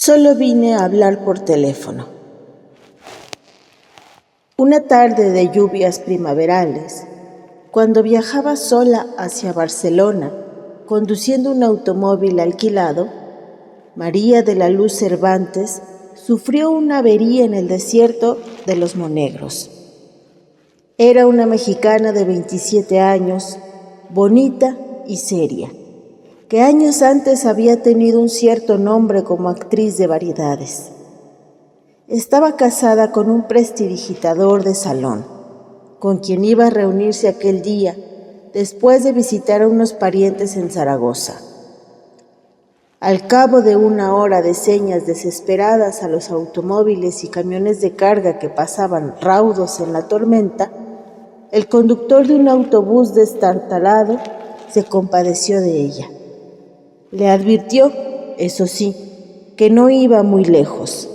Solo vine a hablar por teléfono. Una tarde de lluvias primaverales, cuando viajaba sola hacia Barcelona, conduciendo un automóvil alquilado, María de la Luz Cervantes sufrió una avería en el desierto de Los Monegros. Era una mexicana de 27 años, bonita y seria, que años antes había tenido un cierto nombre como actriz de variedades. Estaba casada con un prestidigitador de salón, con quien iba a reunirse aquel día después de visitar a unos parientes en Zaragoza. Al cabo de una hora de señas desesperadas a los automóviles y camiones de carga que pasaban raudos en la tormenta, el conductor de un autobús destartalado se compadeció de ella. Le advirtió, eso sí, que no iba muy lejos.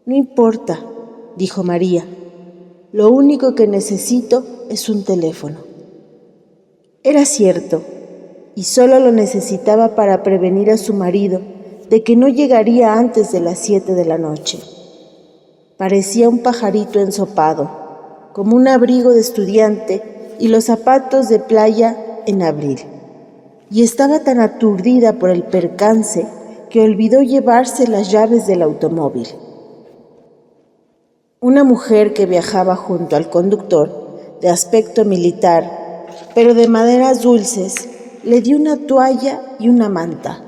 «No importa», dijo María, «lo único que necesito es un teléfono». Era cierto, y solo lo necesitaba para prevenir a su marido de que no llegaría antes de las 7 de la noche. Parecía un pajarito ensopado, como un abrigo de estudiante y los zapatos de playa en abril. Y estaba tan aturdida por el percance que olvidó llevarse las llaves del automóvil. Una mujer que viajaba junto al conductor, de aspecto militar, pero de maderas dulces, le dio una toalla y una manta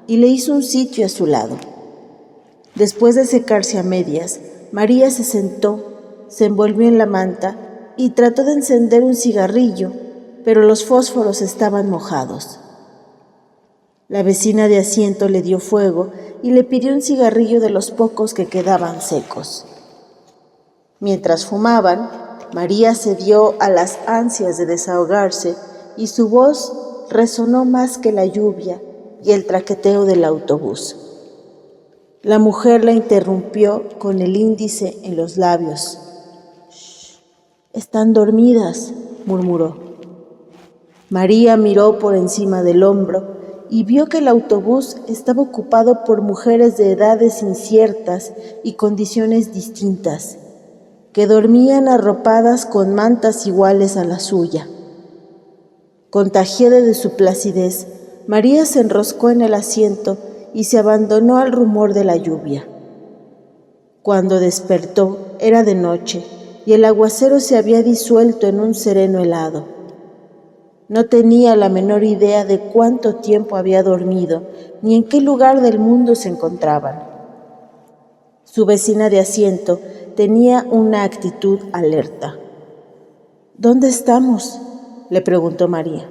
y le hizo un sitio a su lado. Después de secarse a medias, María se sentó, se envolvió en la manta y trató de encender un cigarrillo, pero los fósforos estaban mojados. La vecina de asiento le dio fuego y le pidió un cigarrillo de los pocos que quedaban secos. Mientras fumaban, María cedió a las ansias de desahogarse y su voz resonó más que la lluvia y el traqueteo del autobús. La mujer la interrumpió con el índice en los labios. «Shh, están dormidas», murmuró. María miró por encima del hombro y vio que el autobús estaba ocupado por mujeres de edades inciertas y condiciones distintas, que dormían arropadas con mantas iguales a la suya. Contagiada de su placidez, María se enroscó en el asiento y se abandonó al rumor de la lluvia. Cuando despertó, era de noche y el aguacero se había disuelto en un sereno helado. No tenía la menor idea de cuánto tiempo había dormido ni en qué lugar del mundo se encontraban. Su vecina de asiento tenía una actitud alerta. «¿Dónde estamos?», le preguntó María.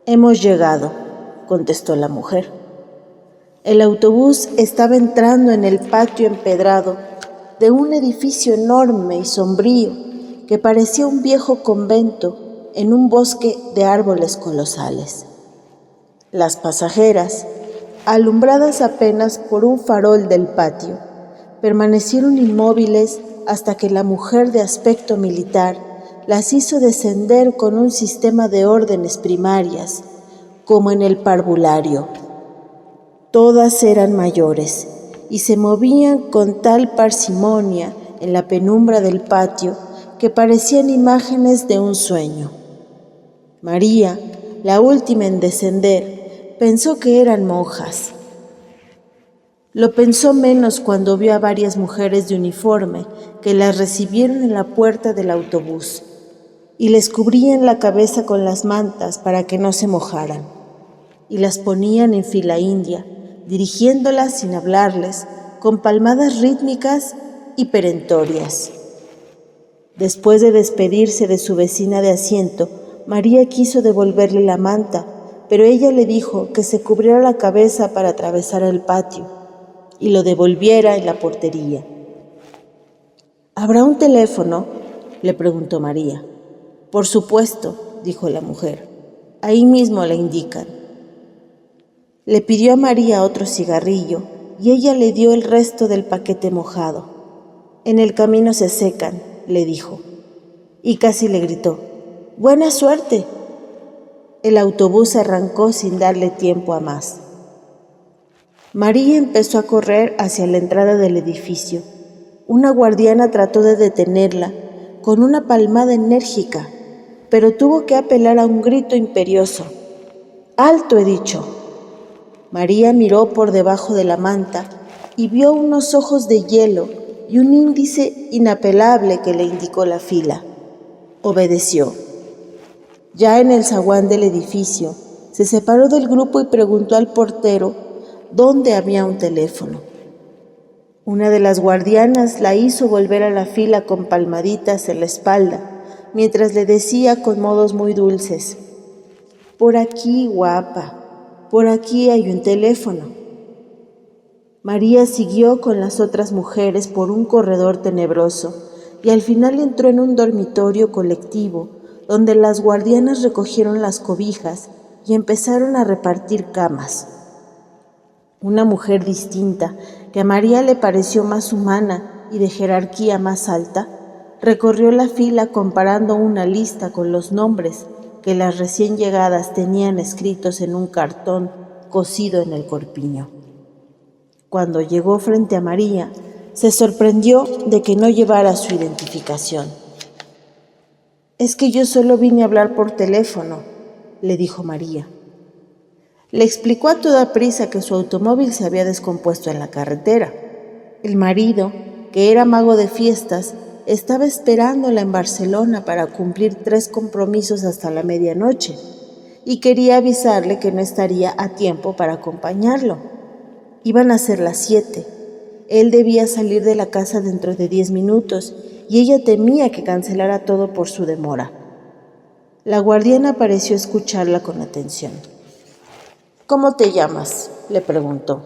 «Hemos llegado», contestó la mujer. El autobús estaba entrando en el patio empedrado de un edificio enorme y sombrío que parecía un viejo convento en un bosque de árboles colosales. Las pasajeras, alumbradas apenas por un farol del patio, permanecieron inmóviles hasta que la mujer de aspecto militar las hizo descender con un sistema de órdenes primarias, como en el parvulario. Todas eran mayores y se movían con tal parsimonia en la penumbra del patio que parecían imágenes de un sueño. María, la última en descender, pensó que eran monjas. Lo pensó menos cuando vio a varias mujeres de uniforme que las recibieron en la puerta del autobús y les cubrían la cabeza con las mantas para que no se mojaran, y las ponían en fila india, dirigiéndolas sin hablarles, con palmadas rítmicas y perentorias. Después de despedirse de su vecina de asiento, María quiso devolverle la manta, pero ella le dijo que se cubriera la cabeza para atravesar el patio y lo devolviera en la portería. «¿Habrá un teléfono?», le preguntó María. «Por supuesto», dijo la mujer. «Ahí mismo la indican». Le pidió a María otro cigarrillo y ella le dio el resto del paquete mojado. «En el camino se secan», le dijo, y casi le gritó: «¡Buena suerte!». El autobús arrancó sin darle tiempo a más. María empezó a correr hacia la entrada del edificio. Una guardiana trató de detenerla con una palmada enérgica, pero tuvo que apelar a un grito imperioso. ¡Alto, he dicho! María miró por debajo de la manta y vio unos ojos de hielo y un índice inapelable que le indicó la fila. Obedeció. Ya en el zaguán del edificio, se separó del grupo y preguntó al portero dónde había un teléfono. Una de las guardianas la hizo volver a la fila con palmaditas en la espalda, mientras le decía con modos muy dulces: «Por aquí, guapa, por aquí hay un teléfono». María siguió con las otras mujeres por un corredor tenebroso y al final entró en un dormitorio colectivo donde las guardianas recogieron las cobijas y empezaron a repartir camas. Una mujer distinta, que a María le pareció más humana y de jerarquía más alta, recorrió la fila comparando una lista con los nombres que las recién llegadas tenían escritos en un cartón cosido en el corpiño. Cuando llegó frente a María, se sorprendió de que no llevara su identificación. «Es que yo solo vine a hablar por teléfono», le dijo María. Le explicó a toda prisa que su automóvil se había descompuesto en la carretera. El marido, que era mago de fiestas, estaba esperándola en Barcelona para cumplir 3 compromisos hasta la medianoche y quería avisarle que no estaría a tiempo para acompañarlo. Iban a ser las 7. Él debía salir de la casa dentro de 10 minutos y ella temía que cancelara todo por su demora. La guardiana pareció escucharla con atención. «¿Cómo te llamas?», le preguntó.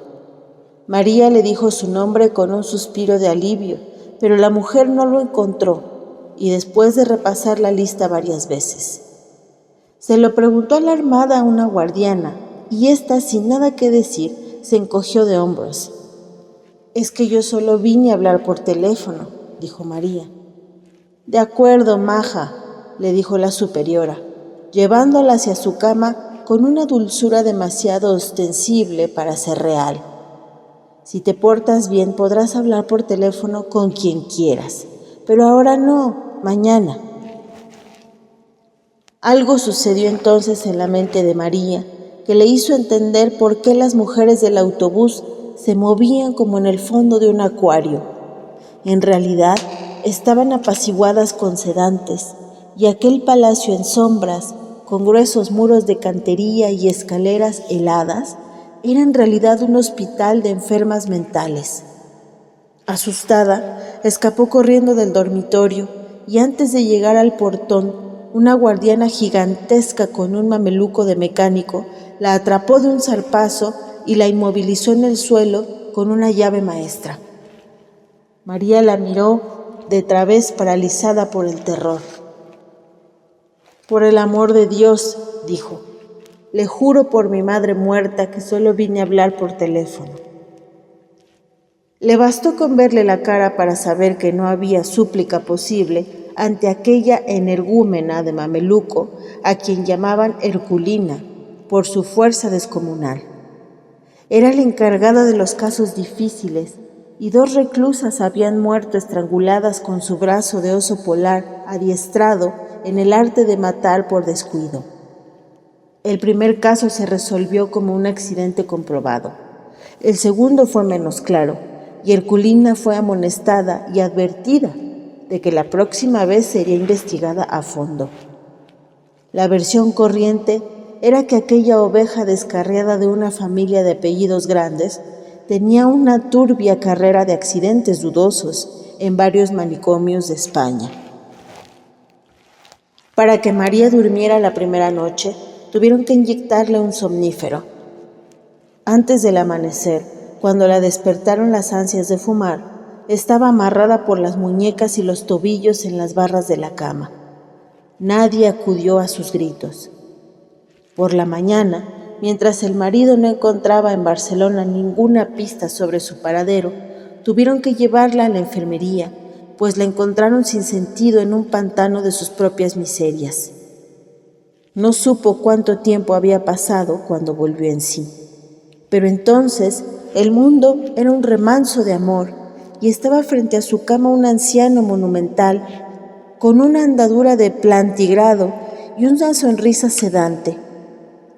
María le dijo su nombre con un suspiro de alivio, pero la mujer no lo encontró y después de repasar la lista varias veces. Se lo preguntó alarmada a una guardiana y ésta, sin nada que decir, se encogió de hombros. «Es que yo solo vine a hablar por teléfono», dijo María. «De acuerdo, maja», le dijo la superiora, llevándola hacia su cama con una dulzura demasiado ostensible para ser real. «Si te portas bien, podrás hablar por teléfono con quien quieras, pero ahora no, mañana». Algo sucedió entonces en la mente de María que le hizo entender por qué las mujeres del autobús se movían como en el fondo de un acuario. En realidad, estaban apaciguadas con sedantes, y aquel palacio en sombras, con gruesos muros de cantería y escaleras heladas, era en realidad un hospital de enfermas mentales. Asustada, escapó corriendo del dormitorio y antes de llegar al portón, una guardiana gigantesca con un mameluco de mecánico la atrapó de un zarpazo y la inmovilizó en el suelo con una llave maestra. María la miró de través, paralizada por el terror. «Por el amor de Dios», dijo, «le juro por mi madre muerta que solo vine a hablar por teléfono». Le bastó con verle la cara para saber que no había súplica posible ante aquella energúmena de mameluco a quien llamaban Herculina por su fuerza descomunal. Era la encargada de los casos difíciles y 2 reclusas habían muerto estranguladas con su brazo de oso polar adiestrado en el arte de matar por descuido. El primer caso se resolvió como un accidente comprobado. El segundo fue menos claro, y Herculina fue amonestada y advertida de que la próxima vez sería investigada a fondo. La versión corriente era que aquella oveja descarriada de una familia de apellidos grandes tenía una turbia carrera de accidentes dudosos en varios manicomios de España. Para que María durmiera la primera noche, tuvieron que inyectarle un somnífero. Antes del amanecer, cuando la despertaron las ansias de fumar, estaba amarrada por las muñecas y los tobillos en las barras de la cama. Nadie acudió a sus gritos. Por la mañana, mientras el marido no encontraba en Barcelona ninguna pista sobre su paradero, tuvieron que llevarla a la enfermería, pues la encontraron sin sentido en un pantano de sus propias miserias. No supo cuánto tiempo había pasado cuando volvió en sí, pero entonces el mundo era un remanso de amor y estaba frente a su cama un anciano monumental con una andadura de plantigrado y una sonrisa sedante,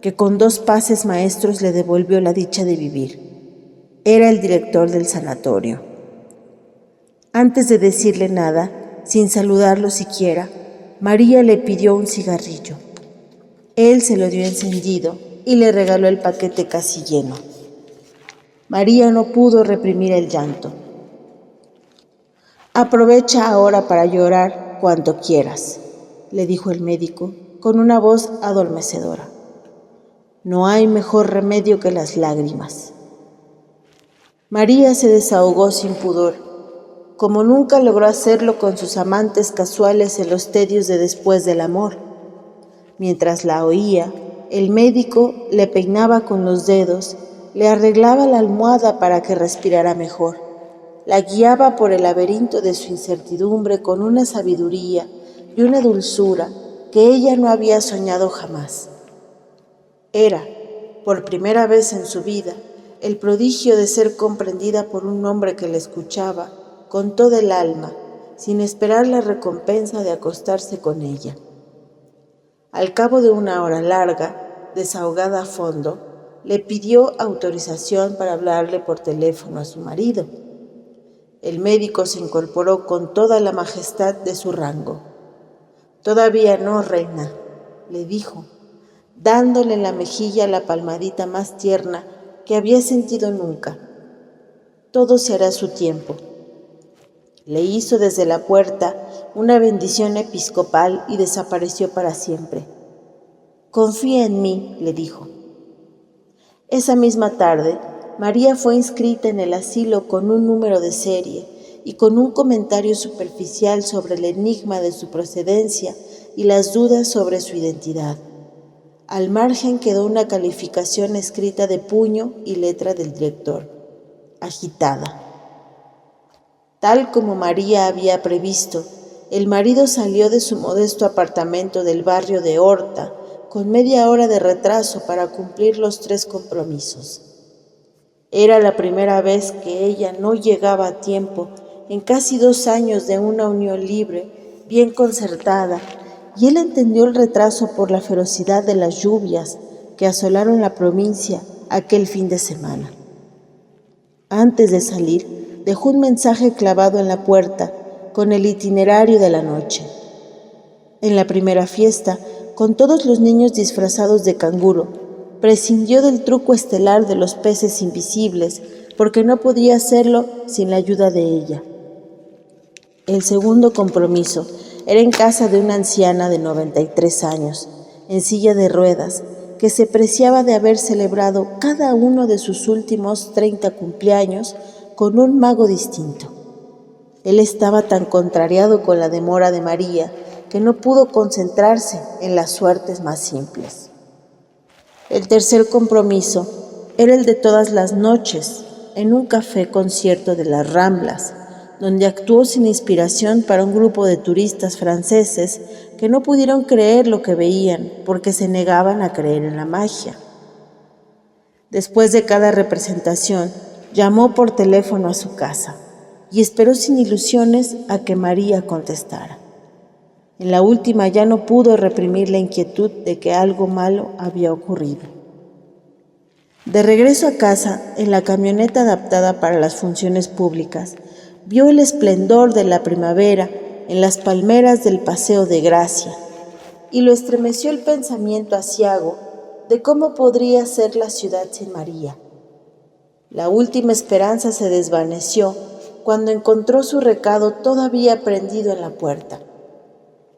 que con 2 pases maestros le devolvió la dicha de vivir. Era el director del sanatorio. Antes de decirle nada, sin saludarlo siquiera, María le pidió un cigarrillo. Él se lo dio encendido y le regaló el paquete casi lleno. María no pudo reprimir el llanto. «Aprovecha ahora para llorar cuanto quieras», le dijo el médico con una voz adormecedora. «No hay mejor remedio que las lágrimas». María se desahogó sin pudor, como nunca logró hacerlo con sus amantes casuales en los tedios de después del amor. Mientras la oía, el médico le peinaba con los dedos, le arreglaba la almohada para que respirara mejor, la guiaba por el laberinto de su incertidumbre con una sabiduría y una dulzura que ella no había soñado jamás. Era, por primera vez en su vida, el prodigio de ser comprendida por un hombre que la escuchaba con toda el alma, sin esperar la recompensa de acostarse con ella. Al cabo de una hora larga, desahogada a fondo, le pidió autorización para hablarle por teléfono a su marido. El médico se incorporó con toda la majestad de su rango. «Todavía no, reina», le dijo, dándole en la mejilla la palmadita más tierna que había sentido nunca. «Todo se hará a su tiempo». Le hizo desde la puerta una bendición episcopal y desapareció para siempre. «Confía en mí», le dijo. Esa misma tarde, María fue inscrita en el asilo con un número de serie y con un comentario superficial sobre el enigma de su procedencia y las dudas sobre su identidad. Al margen quedó una calificación escrita de puño y letra del director, agitada. Tal como María había previsto, el marido salió de su modesto apartamento del barrio de Horta con media hora de retraso para cumplir los 3 compromisos. Era la primera vez que ella no llegaba a tiempo en casi 2 años de una unión libre, bien concertada, y él entendió el retraso por la ferocidad de las lluvias que asolaron la provincia aquel fin de semana. Antes de salir, dejó un mensaje clavado en la puerta con el itinerario de la noche. En la primera fiesta, con todos los niños disfrazados de canguro, prescindió del truco estelar de los peces invisibles porque no podía hacerlo sin la ayuda de ella. El segundo compromiso era en casa de una anciana de 93 años, en silla de ruedas, que se preciaba de haber celebrado cada uno de sus últimos 30 cumpleaños con un mago distinto. Él estaba tan contrariado con la demora de María que no pudo concentrarse en las suertes más simples. El tercer compromiso era el de todas las noches, en un café concierto de las Ramblas, donde actuó sin inspiración para un grupo de turistas franceses que no pudieron creer lo que veían porque se negaban a creer en la magia. Después de cada representación, llamó por teléfono a su casa y esperó sin ilusiones a que María contestara. En la última ya no pudo reprimir la inquietud de que algo malo había ocurrido. De regreso a casa, en la camioneta adaptada para las funciones públicas, vio el esplendor de la primavera en las palmeras del Paseo de Gracia y lo estremeció el pensamiento aciago de cómo podría ser la ciudad sin María. La última esperanza se desvaneció cuando encontró su recado todavía prendido en la puerta.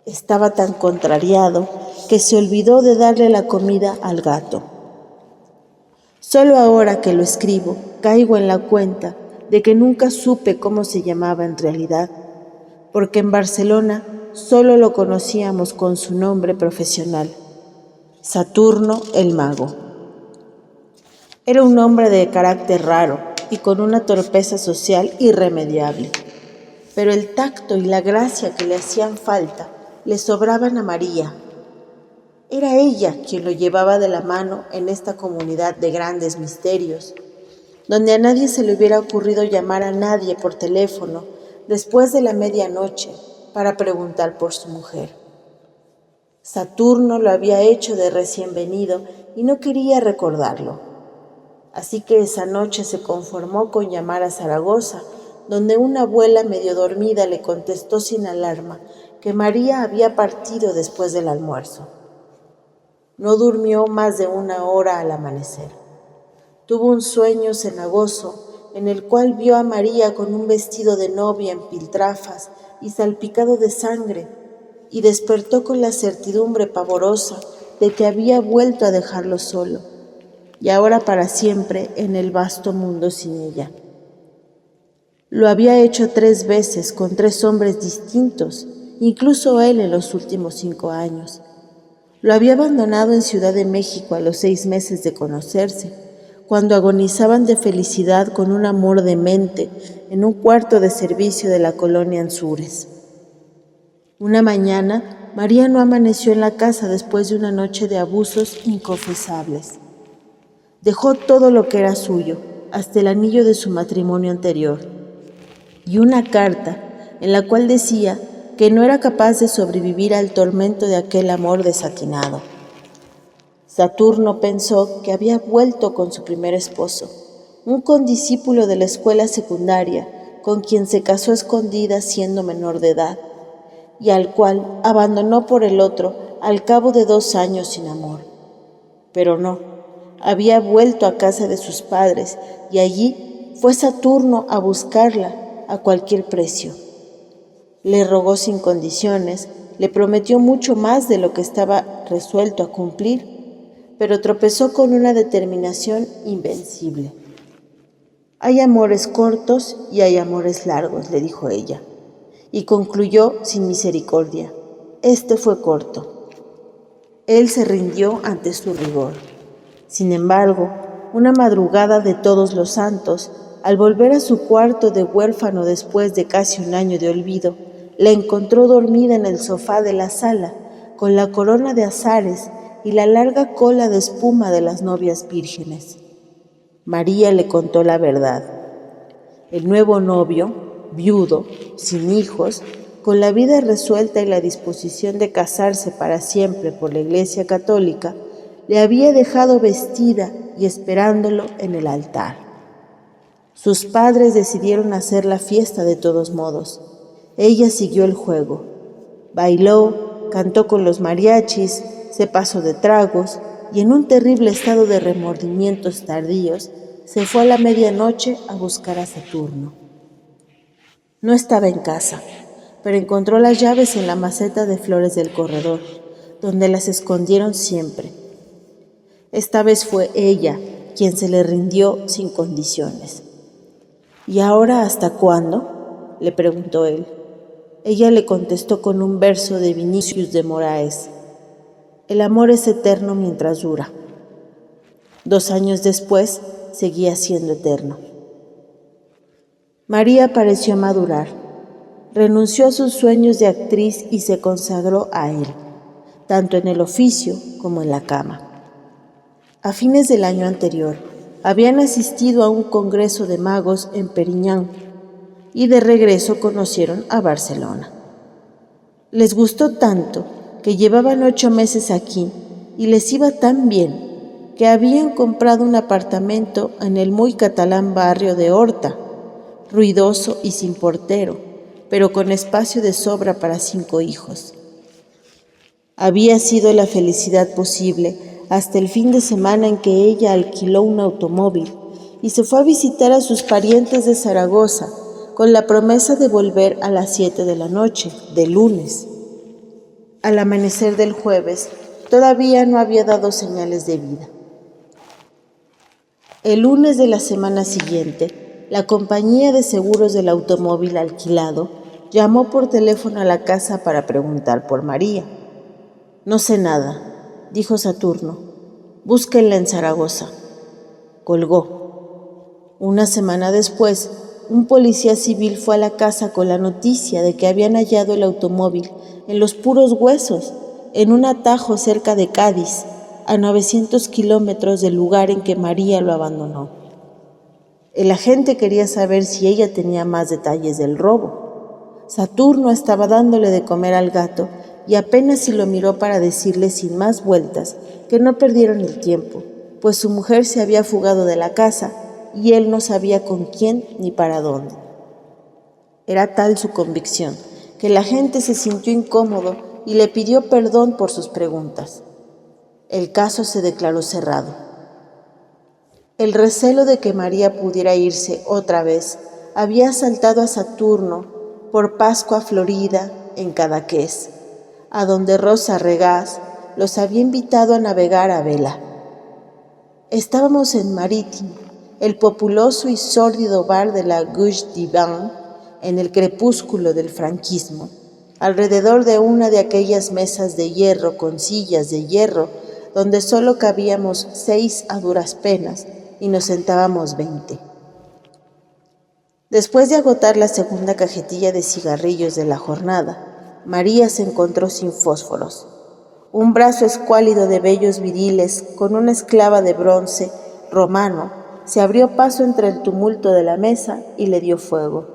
Estaba tan contrariado que se olvidó de darle la comida al gato. Solo ahora que lo escribo, caigo en la cuenta de que nunca supe cómo se llamaba en realidad, porque en Barcelona solo lo conocíamos con su nombre profesional, Saturno el Mago. Era un hombre de carácter raro y con una torpeza social irremediable, pero el tacto y la gracia que le hacían falta le sobraban a María. Era ella quien lo llevaba de la mano en esta comunidad de grandes misterios, donde a nadie se le hubiera ocurrido llamar a nadie por teléfono después de la medianoche para preguntar por su mujer. Saturno lo había hecho de recién venido y no quería recordarlo. Así que esa noche se conformó con llamar a Zaragoza, donde una abuela medio dormida le contestó sin alarma que María había partido después del almuerzo. No durmió más de 1 hora al amanecer. Tuvo un sueño cenagoso en el cual vio a María con un vestido de novia en piltrafas y salpicado de sangre, y despertó con la certidumbre pavorosa de que había vuelto a dejarlo solo, y ahora para siempre en el vasto mundo sin ella. Lo había hecho 3 veces con 3 hombres distintos, incluso él en los últimos 5 años. Lo había abandonado en Ciudad de México a los 6 meses de conocerse, cuando agonizaban de felicidad con un amor demente en un cuarto de servicio de la colonia Anzures. Una mañana, María no amaneció en la casa después de una noche de abusos inconfesables. Dejó todo lo que era suyo, hasta el anillo de su matrimonio anterior, y una carta en la cual decía que no era capaz de sobrevivir al tormento de aquel amor desatinado. Saturno pensó que había vuelto con su primer esposo, un condiscípulo de la escuela secundaria con quien se casó a escondidas siendo menor de edad, y al cual abandonó por el otro al cabo de 2 años sin amor. Pero no, había vuelto a casa de sus padres y allí fue Saturno a buscarla a cualquier precio. Le rogó sin condiciones, le prometió mucho más de lo que estaba resuelto a cumplir, pero tropezó con una determinación invencible. Hay amores cortos y hay amores largos, le dijo ella, y concluyó sin misericordia. Este fue corto. Él se rindió ante su rigor. Sin embargo, una madrugada de Todos los Santos, al volver a su cuarto de huérfano después de casi 1 año de olvido, la encontró dormida en el sofá de la sala, con la corona de azares y la larga cola de espuma de las novias vírgenes. María le contó la verdad. El nuevo novio, viudo, sin hijos, con la vida resuelta y la disposición de casarse para siempre por la Iglesia Católica, le había dejado vestida y esperándolo en el altar. Sus padres decidieron hacer la fiesta de todos modos. Ella siguió el juego. Bailó, cantó con los mariachis, se pasó de tragos y en un terrible estado de remordimientos tardíos se fue a la medianoche a buscar a Saturno. No estaba en casa, pero encontró las llaves en la maceta de flores del corredor, donde las escondieron siempre. Esta vez fue ella quien se le rindió sin condiciones. ¿Y ahora hasta cuándo?, le preguntó él. Ella le contestó con un verso de Vinicius de Moraes: el amor es eterno mientras dura. 2 años después, seguía siendo eterno. María pareció madurar. Renunció a sus sueños de actriz y se consagró a él, tanto en el oficio como en la cama. A fines del año anterior, habían asistido a un congreso de magos en Periñán y de regreso conocieron a Barcelona. Les gustó tanto que llevaban 8 meses aquí y les iba tan bien que habían comprado un apartamento en el muy catalán barrio de Horta, ruidoso y sin portero, pero con espacio de sobra para 5 hijos. Había sido la felicidad posible hasta el fin de semana en que ella alquiló un automóvil y se fue a visitar a sus parientes de Zaragoza con la promesa de volver a las 7 de la noche, del lunes. Al amanecer del jueves, todavía no había dado señales de vida. El lunes de la semana siguiente, la compañía de seguros del automóvil alquilado llamó por teléfono a la casa para preguntar por María. No sé nada, dijo Saturno. Búsquenla en Zaragoza. Colgó. Una semana después, un policía civil fue a la casa con la noticia de que habían hallado el automóvil en los puros huesos, en un atajo cerca de Cádiz, a 900 kilómetros del lugar en que María lo abandonó. El agente quería saber si ella tenía más detalles del robo. Saturno estaba dándole de comer al gato y apenas si lo miró para decirle sin más vueltas que no perdieran el tiempo, pues su mujer se había fugado de la casa y él no sabía con quién ni para dónde. Era tal su convicción que el agente se sintió incómodo y le pidió perdón por sus preguntas. El caso se declaró cerrado. El recelo de que María pudiera irse otra vez había asaltado a Saturno por Pascua Florida en Cadaqués, a donde Rosa Regás los había invitado a navegar a vela. Estábamos en Marítimo, el populoso y sórdido bar de la Gauche d'Ivin, en el crepúsculo del franquismo, alrededor de una de aquellas mesas de hierro con sillas de hierro donde solo cabíamos 6 a duras penas y nos sentábamos 20. Después de agotar la segunda cajetilla de cigarrillos de la jornada, María se encontró sin fósforos. Un brazo escuálido de vellos viriles con una esclava de bronce romano se abrió paso entre el tumulto de la mesa y le dio fuego.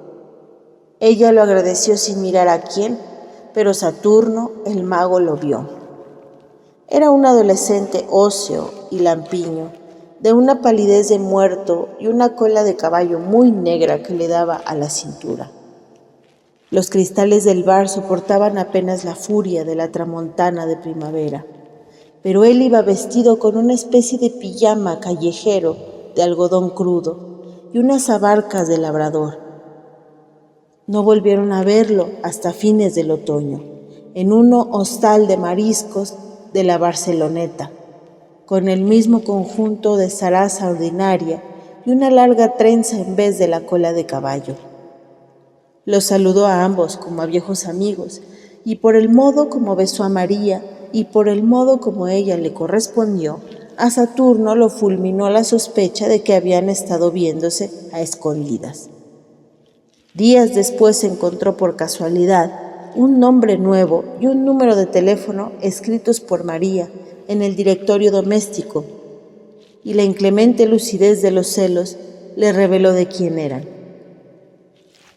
Ella lo agradeció sin mirar a quién, pero Saturno, el mago, lo vio. Era un adolescente óseo y lampiño, de una palidez de muerto y una cola de caballo muy negra que le daba a la cintura. Los cristales del bar soportaban apenas la furia de la tramontana de primavera, pero él iba vestido con una especie de pijama callejero de algodón crudo y unas abarcas de labrador. No volvieron a verlo hasta fines del otoño, en un hostal de mariscos de la Barceloneta, con el mismo conjunto de zaraza ordinaria y una larga trenza en vez de la cola de caballo. Los saludó a ambos como a viejos amigos, y por el modo como besó a María y por el modo como ella le correspondió, a Saturno lo fulminó la sospecha de que habían estado viéndose a escondidas. Días después se encontró por casualidad un nombre nuevo y un número de teléfono escritos por María en el directorio doméstico, y la inclemente lucidez de los celos le reveló de quién eran.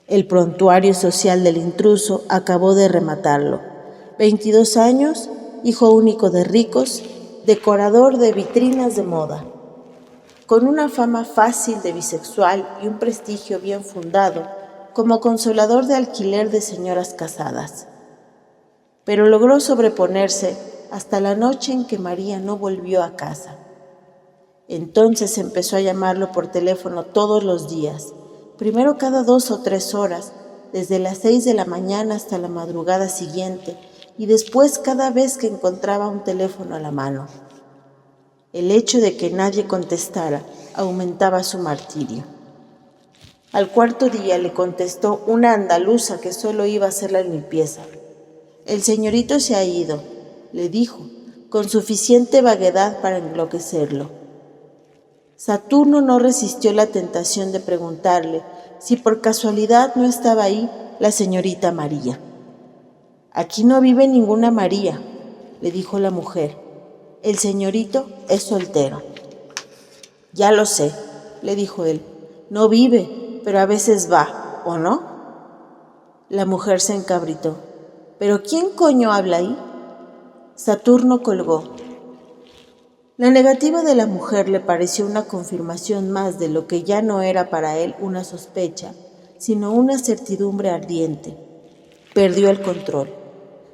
El prontuario social del intruso acabó de rematarlo. 22 años, hijo único de ricos, decorador de vitrinas de moda. Con una fama fácil de bisexual y un prestigio bien fundado como consolador de alquiler de señoras casadas. Pero logró sobreponerse hasta la noche en que María no volvió a casa. Entonces empezó a llamarlo por teléfono todos los días, primero cada 2 o 3 horas, desde las 6 de la mañana hasta la madrugada siguiente, y después cada vez que encontraba un teléfono a la mano. El hecho de que nadie contestara aumentaba su martirio. Al cuarto día le contestó una andaluza que solo iba a hacer la limpieza. «El señorito se ha ido», le dijo, con suficiente vaguedad para enloquecerlo. Saturno no resistió la tentación de preguntarle si por casualidad no estaba ahí la señorita María. «Aquí no vive ninguna María», le dijo la mujer. «El señorito es soltero». «Ya lo sé», le dijo él. «No vive, pero a veces va, ¿o no?». La mujer se encabritó. «¿Pero quién coño habla ahí?». Saturno colgó. La negativa de la mujer le pareció una confirmación más de lo que ya no era para él una sospecha, sino una certidumbre ardiente. Perdió el control.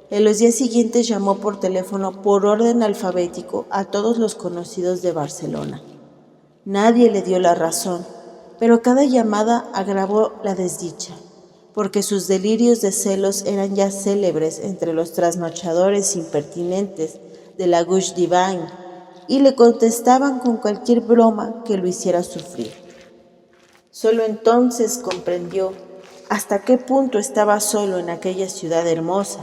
En los días siguientes llamó por teléfono por orden alfabético a todos los conocidos de Barcelona. Nadie le dio la razón, pero cada llamada agravó la desdicha, porque sus delirios de celos eran ya célebres entre los trasnochadores impertinentes de la Gauche d'Ivin y le contestaban con cualquier broma que lo hiciera sufrir. Solo entonces comprendió hasta qué punto estaba solo en aquella ciudad hermosa,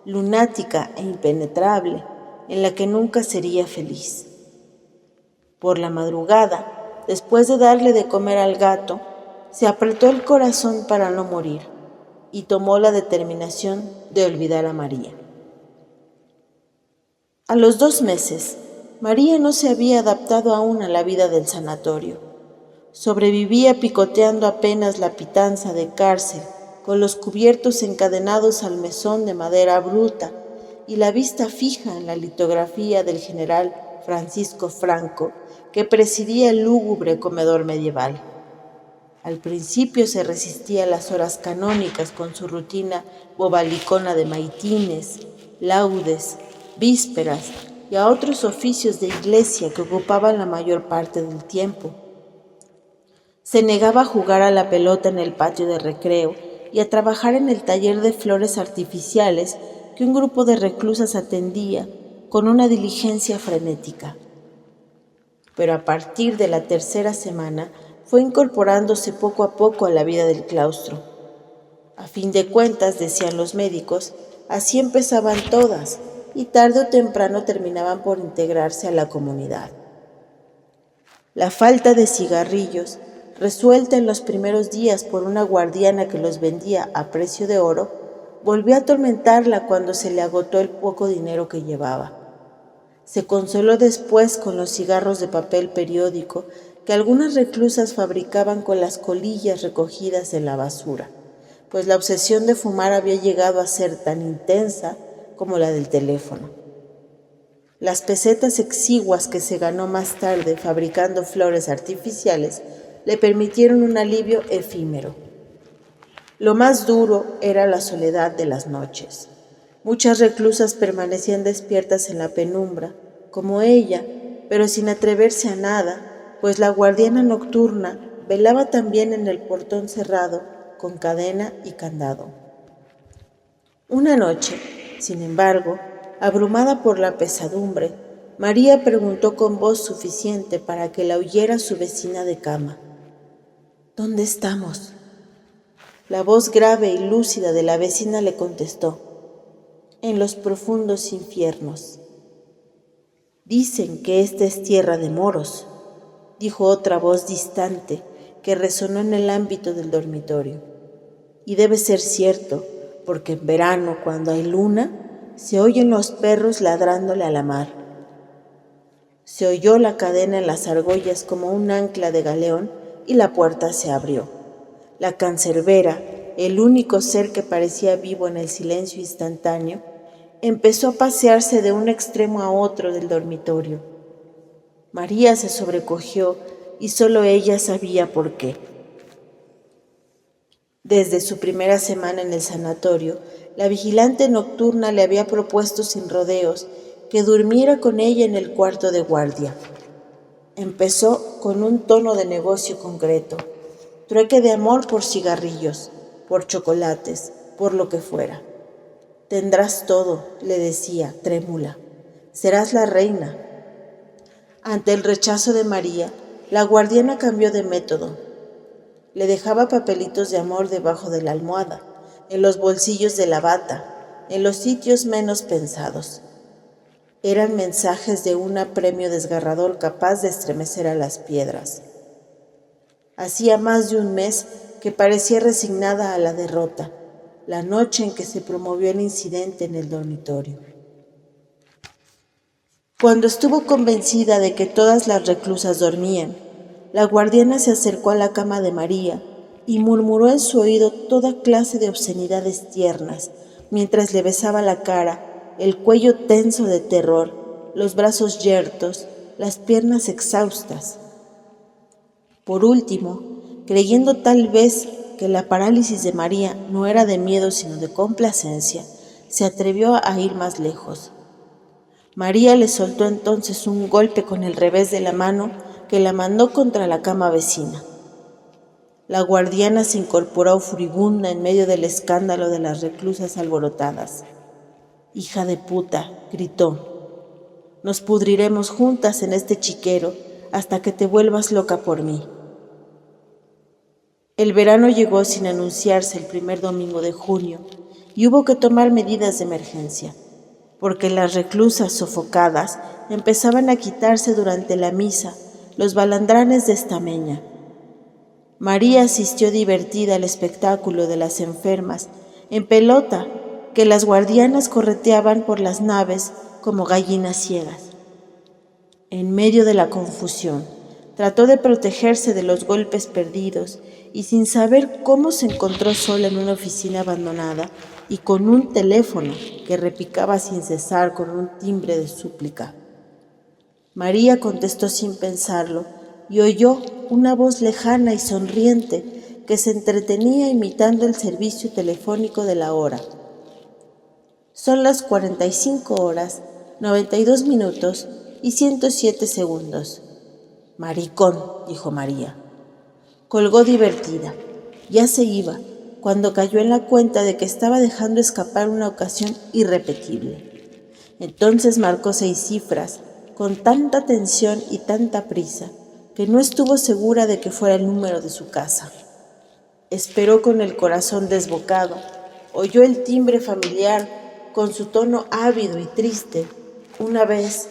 lunática e impenetrable, en la que nunca sería feliz. Por la madrugada, después de darle de comer al gato, se apretó el corazón para no morir y tomó la determinación de olvidar a María. A los 2 meses, María no se había adaptado aún a la vida del sanatorio. Sobrevivía picoteando apenas la pitanza de cárcel, con los cubiertos encadenados al mesón de madera bruta y la vista fija en la litografía del general Francisco Franco, que presidía el lúgubre comedor medieval. Al principio se resistía a las horas canónicas con su rutina bobalicona de maitines, laudes, vísperas y a otros oficios de iglesia que ocupaban la mayor parte del tiempo. Se negaba a jugar a la pelota en el patio de recreo y a trabajar en el taller de flores artificiales que un grupo de reclusas atendía con una diligencia frenética. Pero a partir de la tercera semana fue incorporándose poco a poco a la vida del claustro. A fin de cuentas, decían los médicos, así empezaban todas y tarde o temprano terminaban por integrarse a la comunidad. La falta de cigarrillos, resuelta en los primeros días por una guardiana que los vendía a precio de oro, volvió a atormentarla cuando se le agotó el poco dinero que llevaba. Se consoló después con los cigarros de papel periódico que algunas reclusas fabricaban con las colillas recogidas de la basura, pues la obsesión de fumar había llegado a ser tan intensa como la del teléfono. Las pesetas exiguas que se ganó más tarde fabricando flores artificiales le permitieron un alivio efímero. Lo más duro era la soledad de las noches. Muchas reclusas permanecían despiertas en la penumbra, como ella, pero sin atreverse a nada, pues la guardiana nocturna velaba también en el portón cerrado, con cadena y candado. Una noche, sin embargo, abrumada por la pesadumbre, María preguntó con voz suficiente para que la oyera su vecina de cama: ¿Dónde estamos? La voz grave y lúcida de la vecina le contestó: en los profundos infiernos. Dicen que esta es tierra de moros, dijo otra voz distante que resonó en el ámbito del dormitorio. Y debe ser cierto, porque en verano, cuando hay luna, se oyen los perros ladrándole a la mar. Se oyó la cadena en las argollas como un ancla de galeón y la puerta se abrió. La cancerbera, el único ser que parecía vivo en el silencio instantáneo, empezó a pasearse de un extremo a otro del dormitorio. María se sobrecogió y solo ella sabía por qué. Desde su primera semana en el sanatorio, la vigilante nocturna le había propuesto sin rodeos que durmiera con ella en el cuarto de guardia. Empezó con un tono de negocio concreto: trueque de amor por cigarrillos, por chocolates, por lo que fuera. Tendrás todo, le decía, trémula. Serás la reina. Ante el rechazo de María, la guardiana cambió de método. Le dejaba papelitos de amor debajo de la almohada, en los bolsillos de la bata, en los sitios menos pensados. Eran mensajes de un apremio desgarrador capaz de estremecer a las piedras. Hacía más de un mes que parecía resignada a la derrota, la noche en que se promovió el incidente en el dormitorio. Cuando estuvo convencida de que todas las reclusas dormían, la guardiana se acercó a la cama de María y murmuró en su oído toda clase de obscenidades tiernas, mientras le besaba la cara, el cuello tenso de terror, los brazos yertos, las piernas exhaustas. Por último, creyendo tal vez que la parálisis de María no era de miedo sino de complacencia, se atrevió a ir más lejos. María le soltó entonces un golpe con el revés de la mano que la mandó contra la cama vecina. La guardiana se incorporó furibunda en medio del escándalo de las reclusas alborotadas. «Hija de puta», gritó, «nos pudriremos juntas en este chiquero hasta que te vuelvas loca por mí». El verano llegó sin anunciarse el primer domingo de junio y hubo que tomar medidas de emergencia, porque las reclusas sofocadas empezaban a quitarse durante la misa los balandranes de estameña. María asistió divertida al espectáculo de las enfermas en pelota que las guardianas correteaban por las naves como gallinas ciegas. En medio de la confusión, Trató de protegerse de los golpes perdidos y sin saber cómo se encontró sola en una oficina abandonada y con un teléfono que repicaba sin cesar con un timbre de súplica. María contestó sin pensarlo y oyó una voz lejana y sonriente que se entretenía imitando el servicio telefónico de la hora. Son las 45 horas, 92 minutos y 107 segundos. Maricón, dijo María. Colgó divertida. Ya se iba, cuando cayó en la cuenta de que estaba dejando escapar una ocasión irrepetible. Entonces marcó 6 cifras, con tanta tensión y tanta prisa, que no estuvo segura de que fuera el número de su casa. Esperó con el corazón desbocado. Oyó el timbre familiar, con su tono ávido y triste, una vez,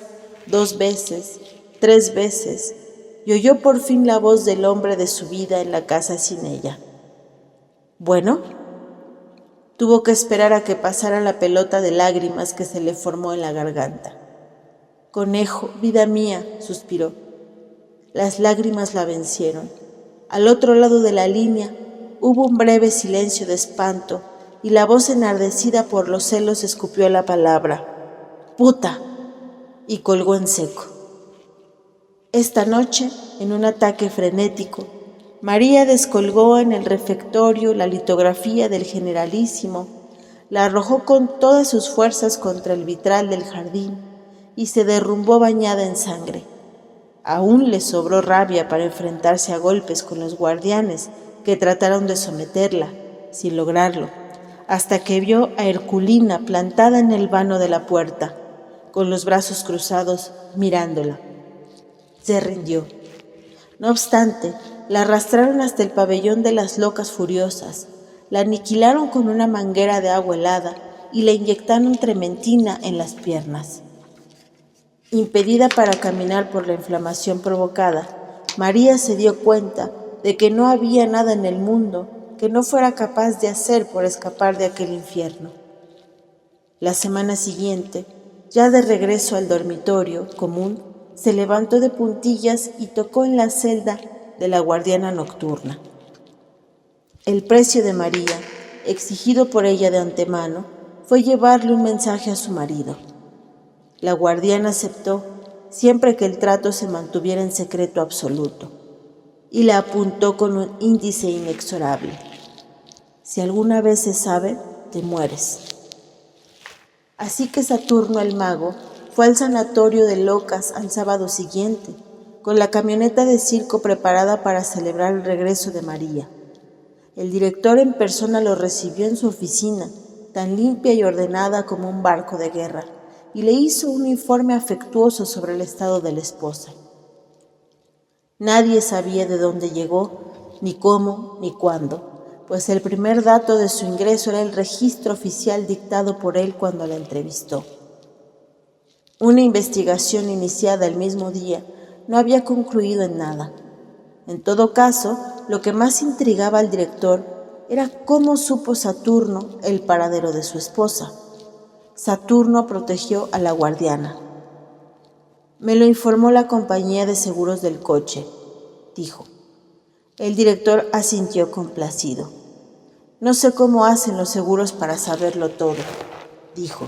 2 veces, 3 veces, y oyó por fin la voz del hombre de su vida en la casa sin ella. ¿Bueno? Tuvo que esperar a que pasara la pelota de lágrimas que se le formó en la garganta. Conejo, vida mía, suspiró. Las lágrimas la vencieron. Al otro lado de la línea hubo un breve silencio de espanto y la voz enardecida por los celos escupió la palabra «¡Puta!» y colgó en seco. Esta noche, en un ataque frenético, María descolgó en el refectorio la litografía del Generalísimo, la arrojó con todas sus fuerzas contra el vitral del jardín y se derrumbó bañada en sangre. Aún le sobró rabia para enfrentarse a golpes con los guardianes que trataron de someterla, sin lograrlo, hasta que vio a Herculina plantada en el vano de la puerta, con los brazos cruzados, mirándola. Se rindió. No obstante, la arrastraron hasta el pabellón de las locas furiosas, la aniquilaron con una manguera de agua helada y le inyectaron trementina en las piernas. Impedida para caminar por la inflamación provocada, María se dio cuenta de que no había nada en el mundo que no fuera capaz de hacer por escapar de aquel infierno. La semana siguiente, ya de regreso al dormitorio común, se levantó de puntillas y tocó en la celda de la guardiana nocturna. El precio de María, exigido por ella de antemano, fue llevarle un mensaje a su marido. La guardiana aceptó, siempre que el trato se mantuviera en secreto absoluto, y la apuntó con un índice inexorable. Si alguna vez se sabe, te mueres. Así que Saturno el mago fue al sanatorio de locas al sábado siguiente, con la camioneta de circo preparada para celebrar el regreso de María. El director en persona lo recibió en su oficina, tan limpia y ordenada como un barco de guerra, y le hizo un informe afectuoso sobre el estado de la esposa. Nadie sabía de dónde llegó, ni cómo, ni cuándo, pues el primer dato de su ingreso era el registro oficial dictado por él cuando la entrevistó. Una investigación iniciada el mismo día no había concluido en nada. En todo caso, lo que más intrigaba al director era cómo supo Saturno el paradero de su esposa. Saturno protegió a la guardiana. Me lo informó la compañía de seguros del coche, dijo. El director asintió complacido. No sé cómo hacen los seguros para saberlo todo, dijo.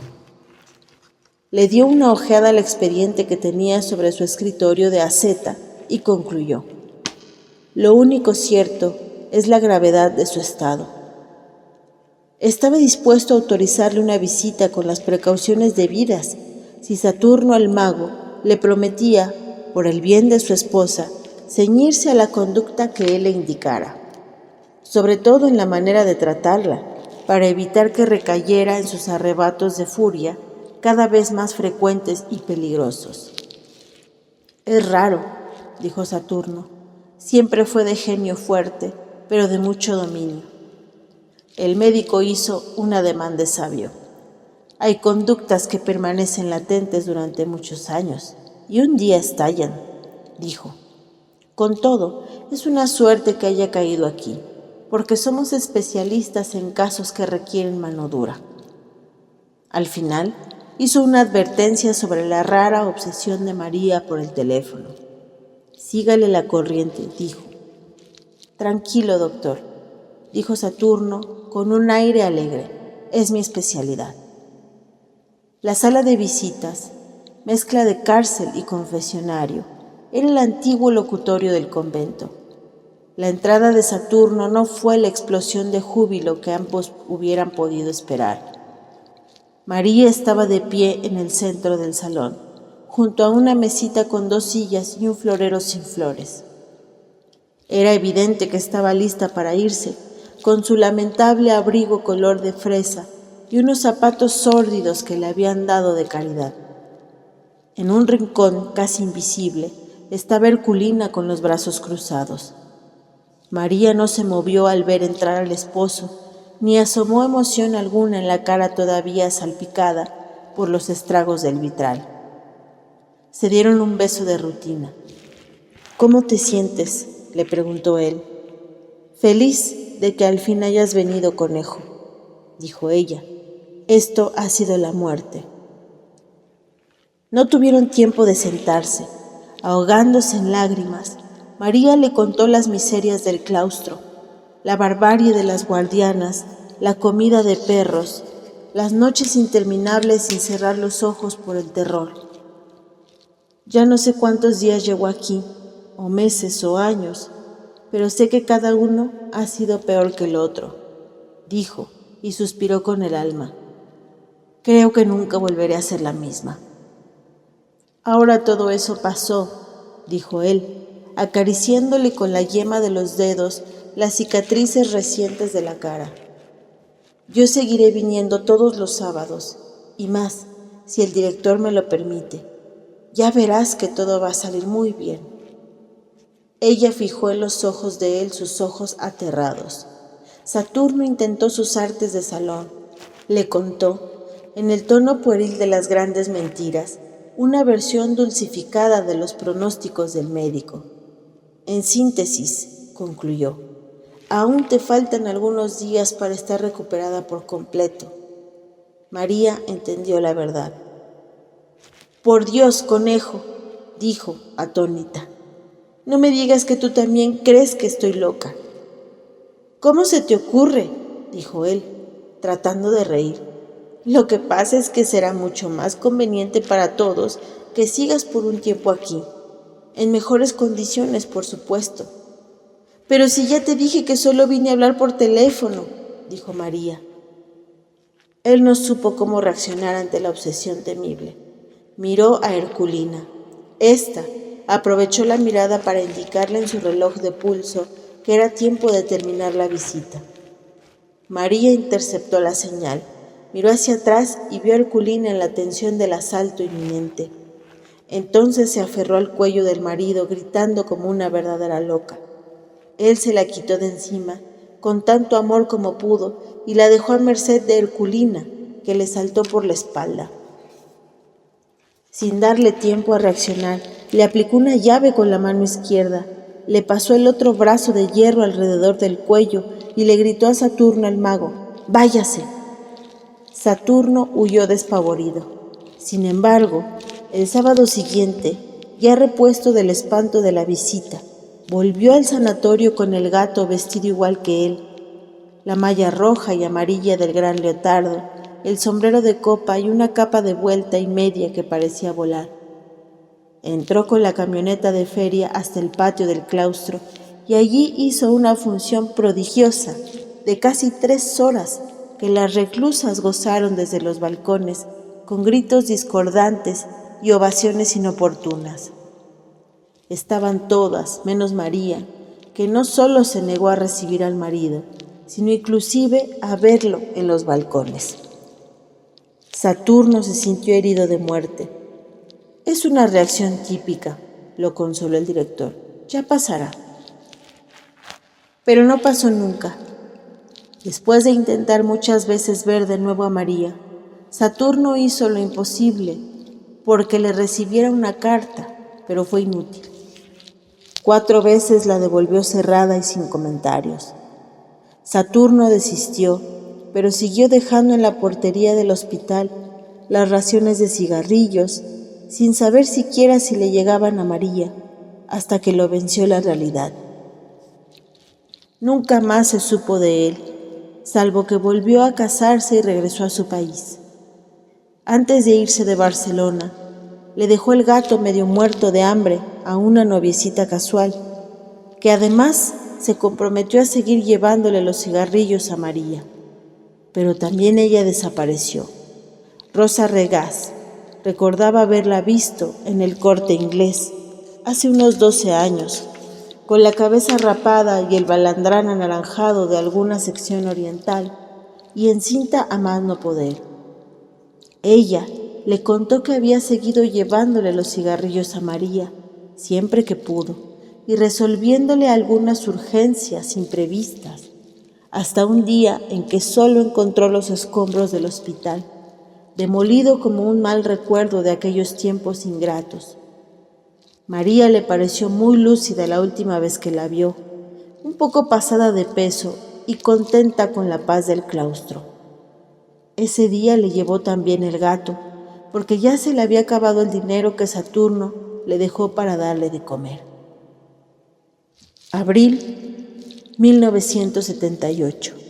Le dio una ojeada al expediente que tenía sobre su escritorio de aceta y concluyó. Lo único cierto es la gravedad de su estado. Estaba dispuesto a autorizarle una visita con las precauciones debidas si Saturno el mago le prometía, por el bien de su esposa, ceñirse a la conducta que él le indicara, sobre todo en la manera de tratarla, para evitar que recayera en sus arrebatos de furia cada vez más frecuentes y peligrosos. Es raro, dijo Saturno, siempre fue de genio fuerte, pero de mucho dominio. El médico hizo un ademán de sabio. Hay conductas que permanecen latentes durante muchos años y un día estallan, dijo. Con todo, es una suerte que haya caído aquí, porque somos especialistas en casos que requieren mano dura. Al final, hizo una advertencia sobre la rara obsesión de María por el teléfono. Sígale la corriente, dijo. Tranquilo, doctor, dijo Saturno con un aire alegre. Es mi especialidad. La sala de visitas, mezcla de cárcel y confesionario, era el antiguo locutorio del convento. La entrada de Saturno no fue la explosión de júbilo que ambos hubieran podido esperar. María estaba de pie en el centro del salón, junto a una mesita con 2 sillas y un florero sin flores. Era evidente que estaba lista para irse, con su lamentable abrigo color de fresa y unos zapatos sórdidos que le habían dado de caridad. En un rincón casi invisible estaba Herculina con los brazos cruzados. María no se movió al ver entrar al esposo, ni asomó emoción alguna en la cara todavía salpicada por los estragos del vitral. Se dieron un beso de rutina. «¿Cómo te sientes?», le preguntó él. «Feliz de que al fin hayas venido, conejo», dijo ella. «Esto ha sido la muerte». No tuvieron tiempo de sentarse. Ahogándose en lágrimas, María le contó las miserias del claustro, la barbarie de las guardianas, la comida de perros, las noches interminables sin cerrar los ojos por el terror. «Ya no sé cuántos días llevo aquí, o meses o años, pero sé que cada uno ha sido peor que el otro», dijo, y suspiró con el alma. «Creo que nunca volveré a ser la misma». «Ahora todo eso pasó», dijo él, acariciándole con la yema de los dedos las cicatrices recientes de la cara. «Yo seguiré viniendo todos los sábados, y más, si el director me lo permite. Ya verás que todo va a salir muy bien». Ella fijó en los ojos de él sus ojos aterrados. Saturno intentó sus artes de salón. Le contó, en el tono pueril de las grandes mentiras, una versión dulcificada de los pronósticos del médico. «En síntesis», concluyó, «aún te faltan algunos días para estar recuperada por completo». María entendió la verdad. «Por Dios, conejo», dijo, atónita. «No me digas que tú también crees que estoy loca». «¿Cómo se te ocurre?», dijo él, tratando de reír. «Lo que pasa es que será mucho más conveniente para todos que sigas por un tiempo aquí, en mejores condiciones, por supuesto». «Pero si ya te dije que solo vine a hablar por teléfono», dijo María. Él no supo cómo reaccionar ante la obsesión temible. Miró a Herculina. Esta aprovechó la mirada para indicarle en su reloj de pulso que era tiempo de terminar la visita. María interceptó la señal, miró hacia atrás y vio a Herculina en la tensión del asalto inminente. Entonces se aferró al cuello del marido, gritando como una verdadera loca. Él se la quitó de encima, con tanto amor como pudo, y la dejó a merced de Herculina, que le saltó por la espalda. Sin darle tiempo a reaccionar, le aplicó una llave con la mano izquierda, le pasó el otro brazo de hierro alrededor del cuello y le gritó a Saturno el mago: «¡Váyase!». Saturno huyó despavorido. Sin embargo, el sábado siguiente, ya repuesto del espanto de la visita, volvió al sanatorio con el gato vestido igual que él, la malla roja y amarilla del gran leotardo, el sombrero de copa y una capa de vuelta y media que parecía volar. Entró con la camioneta de feria hasta el patio del claustro y allí hizo una función prodigiosa de casi 3 horas que las reclusas gozaron desde los balcones con gritos discordantes y ovaciones inoportunas. Estaban todas, menos María, que no solo se negó a recibir al marido, sino inclusive a verlo en los balcones. Saturno se sintió herido de muerte. «Es una reacción típica», lo consoló el director. «Ya pasará». Pero no pasó nunca. Después de intentar muchas veces ver de nuevo a María, Saturno hizo lo imposible porque le recibiera una carta, pero fue inútil. 4 veces la devolvió cerrada y sin comentarios. Saturno desistió, pero siguió dejando en la portería del hospital las raciones de cigarrillos, sin saber siquiera si le llegaban a María. hasta que lo venció la realidad. Nunca más se supo de él, salvo que volvió a casarse y regresó a su país. Antes de irse de Barcelona, le dejó el gato medio muerto de hambre a una noviecita casual, que además se comprometió a seguir llevándole los cigarrillos a María. Pero también ella desapareció. Rosa Regás recordaba haberla visto en el Corte Inglés hace unos 12 años, con la cabeza rapada y el balandrán anaranjado de alguna sección oriental, y encinta a más no poder. Ella le contó que había seguido llevándole los cigarrillos a María siempre que pudo y resolviéndole algunas urgencias imprevistas, hasta un día en que solo encontró los escombros del hospital, demolido como un mal recuerdo de aquellos tiempos ingratos. María le pareció muy lúcida la última vez que la vio, un poco pasada de peso y contenta con la paz del claustro. Ese día le llevó también el gato, porque ya se le había acabado el dinero que Saturno le dejó para darle de comer. Abril 1978.